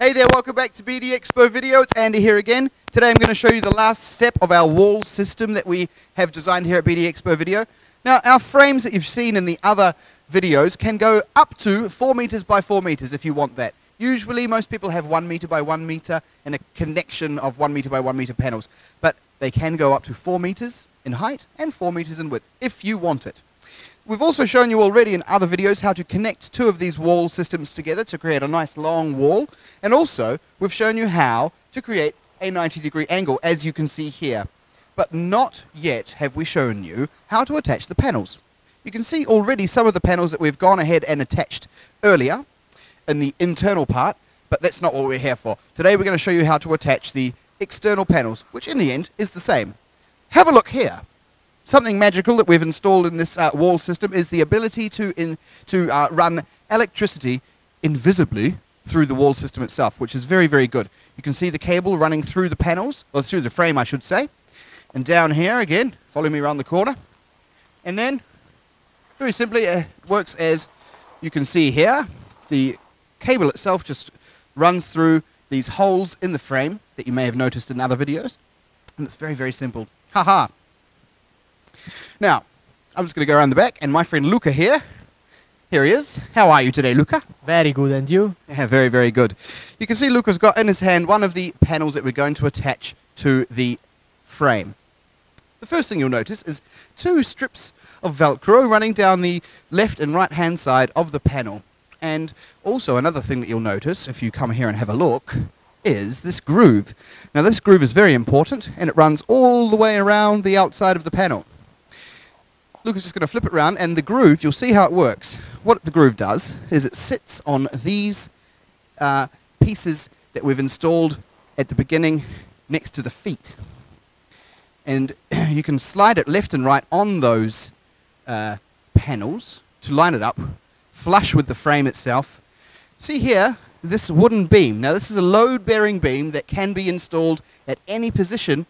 Hey there, welcome back to BD Expo video. It's Andy here again. Today I'm going to show you the last step of our wall system that we have designed here at BD Expo video. Now, our frames that you've seen in the other videos can go up to 4 meters by 4 meters if you want that. Usually most people have 1 meter by 1 meter and a connection of 1 meter by 1 meter panels, but they can go up to 4 meters in height and 4 meters in width if you want it. We've also shown you already in other videos how to connect two of these wall systems together to create a nice long wall, and also we've shown you how to create a 90-degree angle, as you can see here. But not yet have we shown you how to attach the panels. You can see already some of the panels that we've gone ahead and attached earlier in the internal part, but that's not what we're here for. Today we're going to show you how to attach the external panels, which in the end is the same. Have a look here. Something magical that we've installed in this wall system is the ability to run electricity invisibly through the wall system itself, which is very, very good. You can see the cable running through the panels, or through the frame I should say. And down here again, follow me around the corner. And then, very simply, it works as you can see here. The cable itself just runs through these holes in the frame that you may have noticed in other videos. And it's very, very simple. Haha! Now, I'm just going to go around the back, and my friend Luca here he is. How are you today, Luca? Very good, and you? Yeah, very, very good. You can see Luca's got in his hand one of the panels that we're going to attach to the frame. The first thing you'll notice is two strips of Velcro running down the left and right hand side of the panel. And also another thing that you'll notice if you come here and have a look is this groove. Now this groove is very important, and it runs all the way around the outside of the panel. Luca's just going to flip it around, and the groove, you'll see how it works. What the groove does is it sits on these pieces that we've installed at the beginning next to the feet. And you can slide it left and right on those panels to line it up, flush with the frame itself. See here, this wooden beam. Now this is a load-bearing beam that can be installed at any position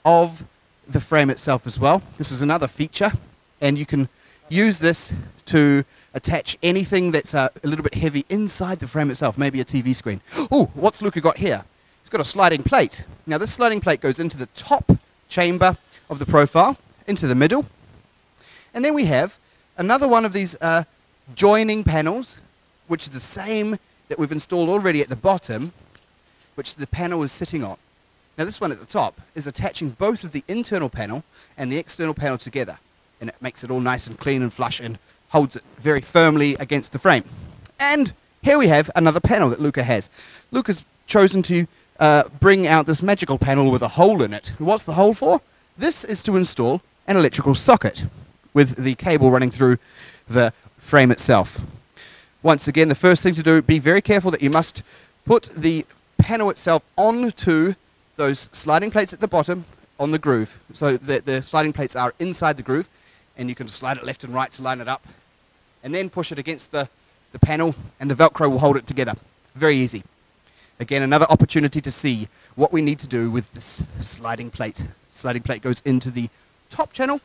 of the frame itself as well. This is another feature. And you can use this to attach anything that's a little bit heavy inside the frame itself, maybe a TV screen. Oh, what's Luca got here? He's got a sliding plate. Now this sliding plate goes into the top chamber of the profile, into the middle. And then we have another one of these joining panels, which is the same that we've installed already at the bottom, which the panel is sitting on. Now this one at the top is attaching both of the internal panel and the external panel together. And it makes it all nice and clean and flush and holds it very firmly against the frame. And here we have another panel that Luca has. Luca's chosen to bring out this magical panel with a hole in it. What's the hole for? This is to install an electrical socket with the cable running through the frame itself. Once again, the first thing to do, be very careful that you must put the panel itself onto those sliding plates at the bottom on the groove, so that the sliding plates are inside the groove, and you can slide it left and right to line it up, and then push it against the panel, and the Velcro will hold it together. Very easy. Again, another opportunity to see what we need to do with this sliding plate. Sliding plate goes into the top channel,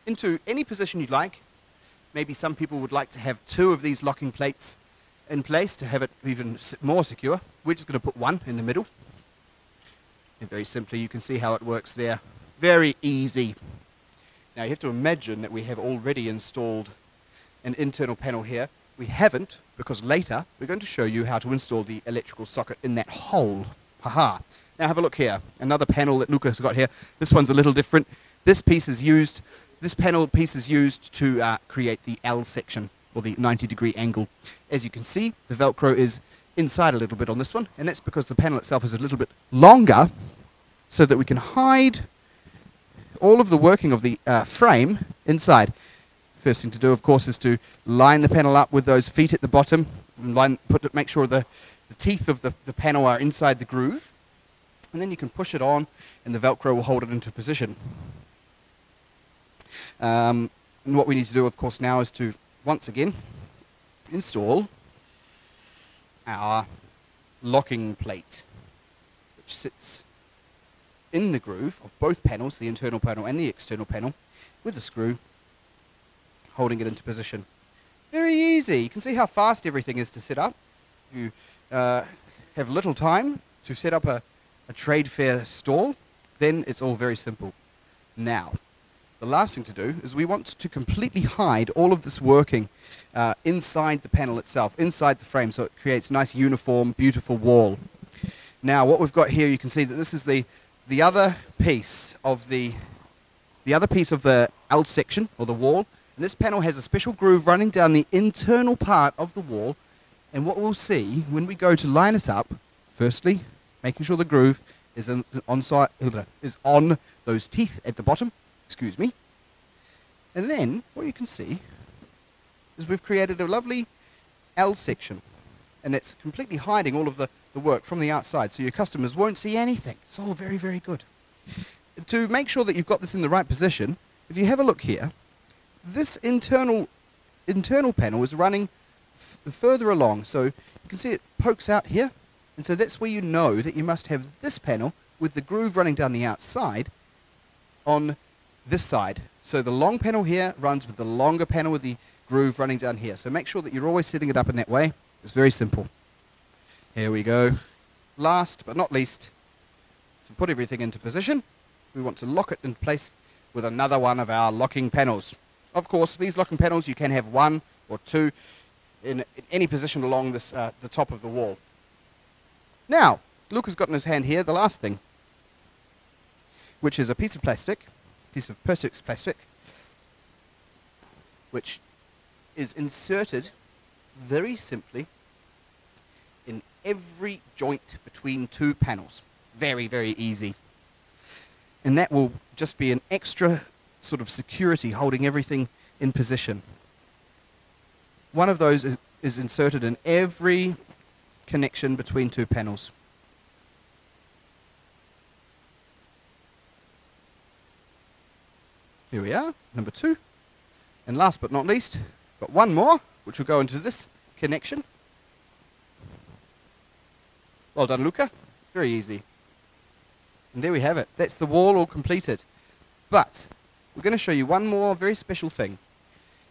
into any position you'd like. Maybe some people would like to have two of these locking plates in place to have it even more secure. We're just going to put one in the middle. And very simply, you can see how it works there. Very easy. Now you have to imagine that we have already installed an internal panel here. We haven't, because later we're going to show you how to install the electrical socket in that hole. Haha. Now have a look here. Another panel that Luca's got here. This one's a little different. This panel piece is used to create the L section, or the 90-degree angle. As you can see, the Velcro is inside a little bit on this one, and that's because the panel itself is a little bit longer, so that we can hide all of the working of the frame inside. First thing to do, of course, is to line the panel up with those feet at the bottom, and make sure the teeth of the panel are inside the groove, and then you can push it on, and the Velcro will hold it into position. And what we need to do, of course, now is to, once again, install our locking plate, which sits in the groove of both panels, the internal panel and the external panel, with a screw holding it into position. Very easy. You can see how fast everything is to set up. You have little time to set up a trade fair stall, then it's all very simple. Now, the last thing to do is we want to completely hide all of this working inside the panel itself, inside the frame, so it creates a nice uniform, beautiful wall. Now, what we've got here, you can see that this is the other piece of the L section, or the wall. And this panel has a special groove running down the internal part of the wall. And what we'll see when we go to line it up, firstly, making sure the groove is on those teeth at the bottom. Excuse me. And then what you can see is we've created a lovely L section. And it's completely hiding all of the work from the outside, so your customers won't see anything. It's all very, very good. To make sure that you've got this in the right position, if you have a look here, this internal panel is running further along, so you can see it pokes out here, and so that's where you know that you must have this panel with the groove running down the outside on this side. So the long panel here runs with the longer panel with the groove running down here. So make sure that you're always setting it up in that way. It's very simple. Here we go. Last but not least, to put everything into position, we want to lock it in place with another one of our locking panels. Of course, these locking panels, you can have one or two in any position along this, the top of the wall. Now, Luke has got in his hand here the last thing, which is a piece of plastic, piece of Perspex plastic, which is inserted very simply in every joint between two panels. Very, very easy. And that will just be an extra sort of security holding everything in position. One of those is inserted in every connection between two panels. Here we are, number 2. And last but not least, got one more, which will go into this connection. Well done, Luca. Very easy. And there we have it. That's the wall all completed. But we're going to show you one more very special thing.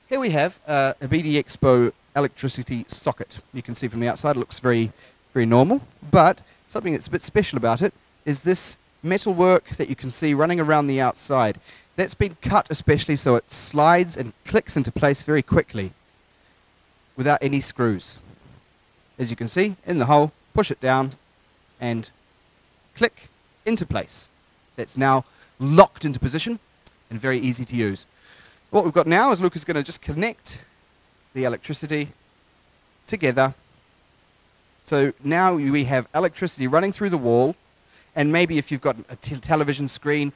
Here we have a BD Expo electricity socket. You can see from the outside it looks very, very normal. But something that's a bit special about it is this metal work that you can see running around the outside. That's been cut especially so it slides and clicks into place very quickly without any screws. As you can see, in the hole, push it down and click into place. That's now locked into position and very easy to use. What we've got now is Luke is going to just connect the electricity together. So now we have electricity running through the wall, and maybe if you've got a television screen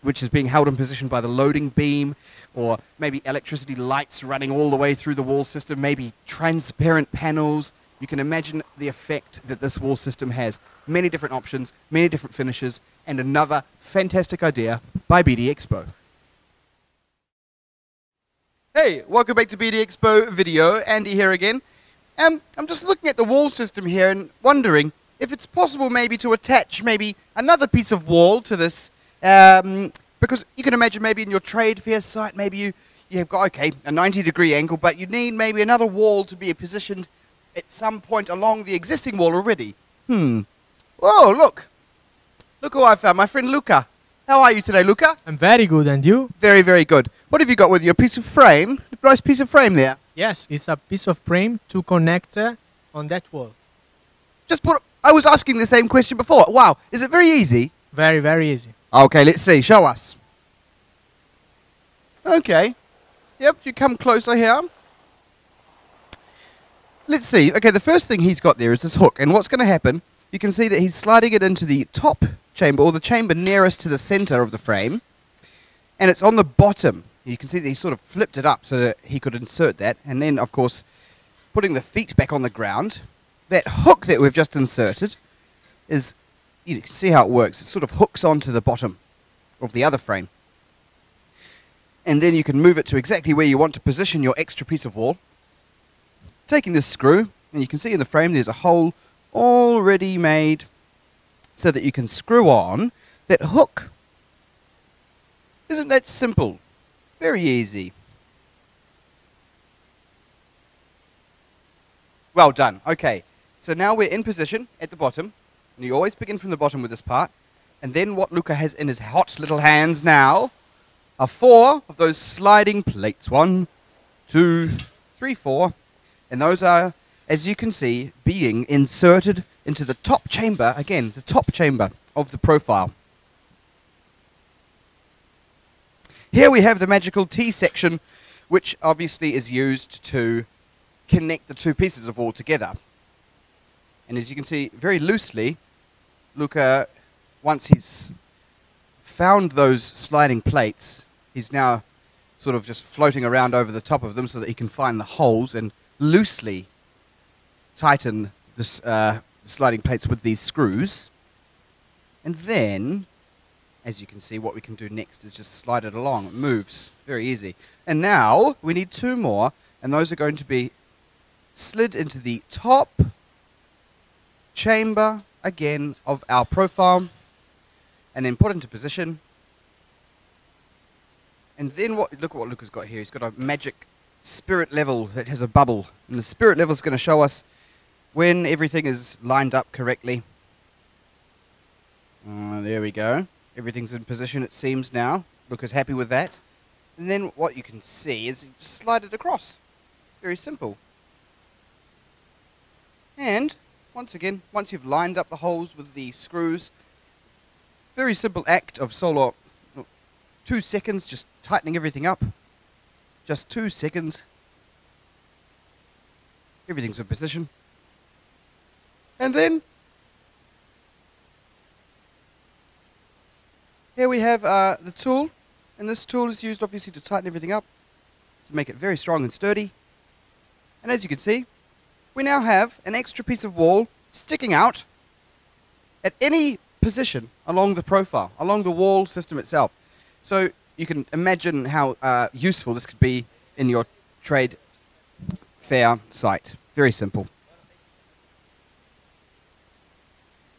which is being held in position by the loading beam, or maybe electricity lights running all the way through the wall system, maybe transparent panels. You can imagine the effect that this wall system has. Many different options, many different finishes, and another fantastic idea by BD Expo. Hey, welcome back to BD Expo video. Andy here again. I'm just looking at the wall system here and wondering if it's possible maybe to attach maybe another piece of wall to this, because you can imagine maybe in your trade fair site, maybe you have got, okay, a 90-degree angle, but you need maybe another wall to be positioned at some point along the existing wall already. Whoa, look. Look who I found, my friend Luca. How are you today, Luca? I'm very good, and you? Very, very good. What have you got with you? A piece of frame? A nice piece of frame there. Yes, it's a piece of frame to connect on that wall. I was asking the same question before. Wow, is it very easy? Very, very easy. Okay, let's see. Show us. Okay. Yep, if you come closer here. Let's see. Okay, the first thing he's got there is this hook. And what's going to happen, you can see that he's sliding it into the top chamber, or the chamber nearest to the center of the frame. And it's on the bottom. You can see that he sort of flipped it up so that he could insert that. And then, of course, putting the feet back on the ground. That hook that we've just inserted is, you can see how it works. It sort of hooks onto the bottom of the other frame. And then you can move it to exactly where you want to position your extra piece of wall. Taking this screw, and you can see in the frame there's a hole already made so that you can screw on that hook. Isn't that simple? Very easy. Well done. Okay. So now we're in position at the bottom, and you always begin from the bottom with this part. And then what Luca has in his hot little hands now are 4 of those sliding plates. 1, 2, 3, 4. And those are, as you can see, being inserted into the top chamber, again, the top chamber of the profile. Here we have the magical T section, which obviously is used to connect the 2 pieces of wall together. And as you can see, very loosely, Luca, once he's found those sliding plates, he's now sort of just floating around over the top of them so that he can find the holes and loosely tighten the sliding plates with these screws. And then, as you can see, what we can do next is just slide it along. It moves. Very easy. And now we need 2 more, and those are going to be slid into the top chamber, again, of our profile, and then put into position. And then look at what Luca's got here. He's got a magic spirit level that has a bubble, and the spirit level is going to show us when everything is lined up correctly. There we go. Everything's in position, it seems now. Luca's happy with that. And then what you can see is you just slide it across. Very simple. And once again, once you've lined up the holes with the screws, very simple act of solo 2 seconds, just tightening everything up. Just 2 seconds. Everything's in position. And then here we have the tool, and this tool is used obviously to tighten everything up, to make it very strong and sturdy. And as you can see, we now have an extra piece of wall sticking out at any position along the profile, along the wall system itself. So you can imagine how useful this could be in your trade fair site. Very simple.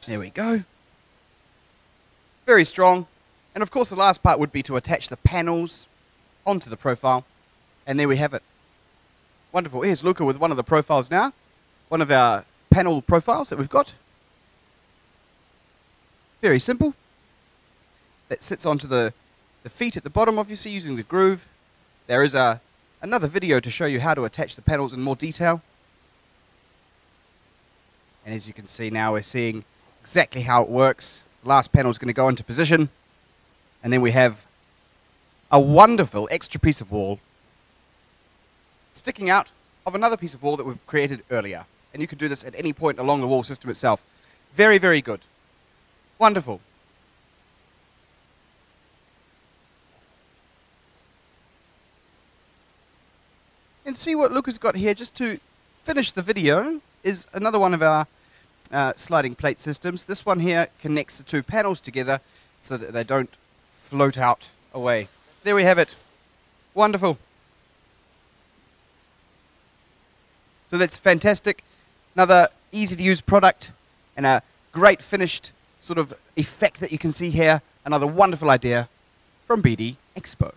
There we go. Very strong. And of course the last part would be to attach the panels onto the profile. And there we have it. Wonderful. Here's Luca with one of the profiles now. One of our panel profiles that we've got. Very simple. That sits onto the feet at the bottom, obviously, using the groove. There is another video to show you how to attach the panels in more detail. And as you can see now, we're seeing exactly how it works. The last panel is going to go into position. And then we have a wonderful extra piece of wall sticking out of another piece of wall that we've created earlier. And you can do this at any point along the wall system itself. Very, very good. Wonderful. And see what Luca's got here, just to finish the video, is another one of our sliding plate systems. This one here connects the 2 panels together so that they don't float out away. There we have it. Wonderful. So that's fantastic. Another easy to use product and a great finished sort of effect that you can see here. Another wonderful idea from BD Expo.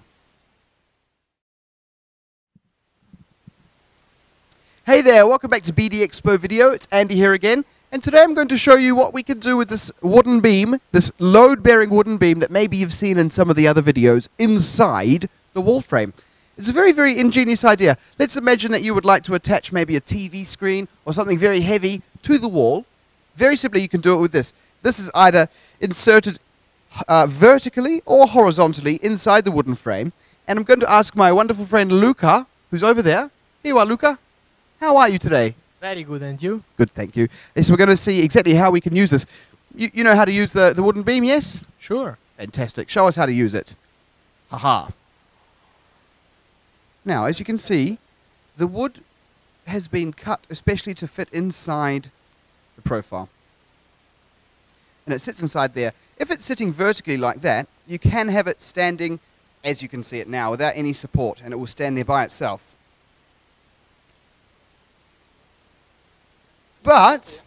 Hey there, welcome back to BD Expo video. It's Andy here again. And today I'm going to show you what we can do with this wooden beam, this load-bearing wooden beam that maybe you've seen in some of the other videos inside the wall frame. It's a very, very ingenious idea. Let's imagine that you would like to attach maybe a TV screen or something very heavy to the wall. Very simply, you can do it with this. This is either inserted vertically or horizontally inside the wooden frame. And I'm going to ask my wonderful friend Luca, who's over there. Here you are, Luca. How are you today? Very good, and you? Good, thank you. So we're going to see exactly how we can use this. You know how to use the wooden beam, yes? Sure. Fantastic. Show us how to use it. Haha. Now, as you can see, the wood has been cut especially to fit inside the profile. And it sits inside there. If it's sitting vertically like that, you can have it standing, as you can see it now, without any support, and it will stand there by itself. But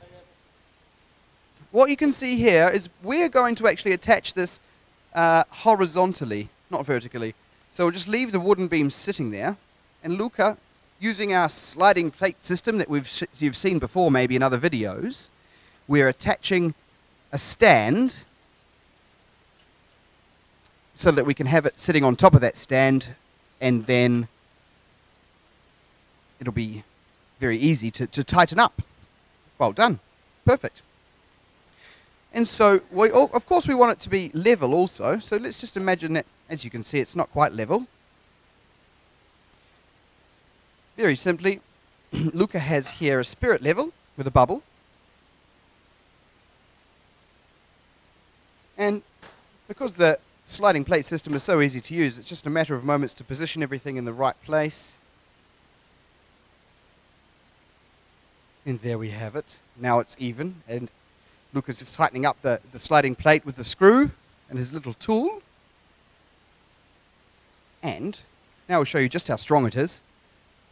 what you can see here is we're going to actually attach this horizontally, not vertically. So we'll just leave the wooden beam sitting there, and Luca using our sliding plate system that you've seen before maybe in other videos, we're attaching a stand so that we can have it sitting on top of that stand, and then it'll be very easy to tighten up. Well done. Perfect. And so, of course we want it to be level also, so let's just imagine that, as you can see, it's not quite level. Very simply, Luca has here a spirit level with a bubble. And because the sliding plate system is so easy to use, it's just a matter of moments to position everything in the right place. And there we have it. Now it's even, and Luca's just tightening up the sliding plate with the screw and his little tool. And now we'll show you just how strong it is.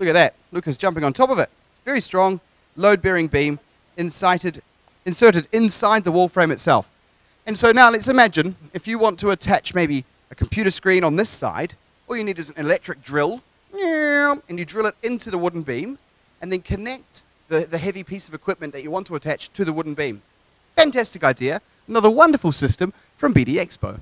Look at that. Luca's jumping on top of it. Very strong, load-bearing beam inserted inside the wall frame itself. And so now let's imagine if you want to attach maybe a computer screen on this side, all you need is an electric drill, and you drill it into the wooden beam, and then connect the heavy piece of equipment that you want to attach to the wooden beam. Fantastic idea. Another wonderful system from BD Expo.